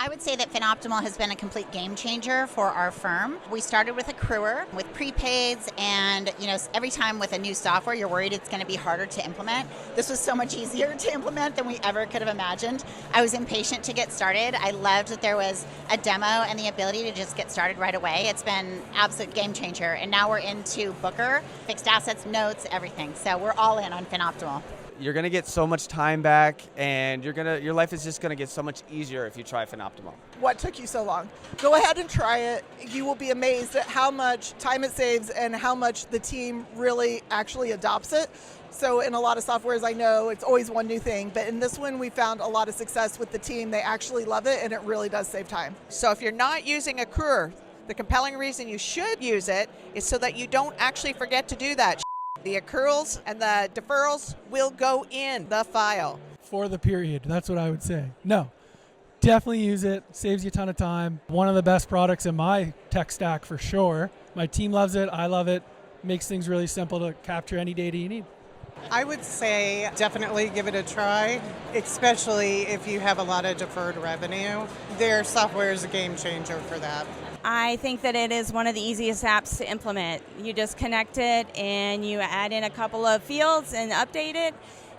I would say that FinOptimal has been a complete game changer for our firm. We started with Accruer, with prepaids, and every time with a new software, you're worried it's going to be harder to implement. This was so much easier to implement than we ever could have imagined. I was impatient to get started. I loved that there was a demo and the ability to just get started right away. It's been an absolute game changer, and now we're into Booker, fixed assets, notes, everything. So we're all in on FinOptimal. You're going to get so much time back, and your life is just going to get so much easier if you try FinOptimal. What took you so long? Go ahead and try it. You will be amazed at how much time it saves and how much the team really actually adopts it. So in a lot of softwares, I know it's always one new thing, but in this one, we found a lot of success with the team. They actually love it, and it really does save time. So if you're not using Accruer, the compelling reason you should use it is so that you don't actually forget to do that. The accruals and the deferrals will go in the file. For the period, that's what I would say. No, definitely use it. Saves you a ton of time. One of the best products in my tech stack for sure. My team loves it. I love it. Makes things really simple to capture any data you need. I would say definitely give it a try, especially if you have a lot of deferred revenue. Their software is a game changer for that. I think that it is one of the easiest apps to implement. You just connect it and you add in a couple of fields and update it,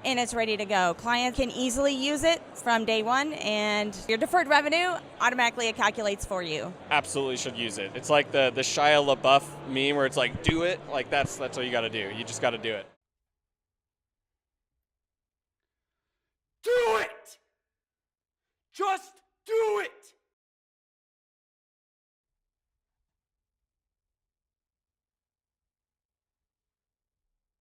and it's ready to go. Clients can easily use it from day one, and your deferred revenue automatically it calculates for you. Absolutely should use it. It's like the Shia LaBeouf meme where it's like, do it. Like that's what you got to do. You just got to do it. Do it! Just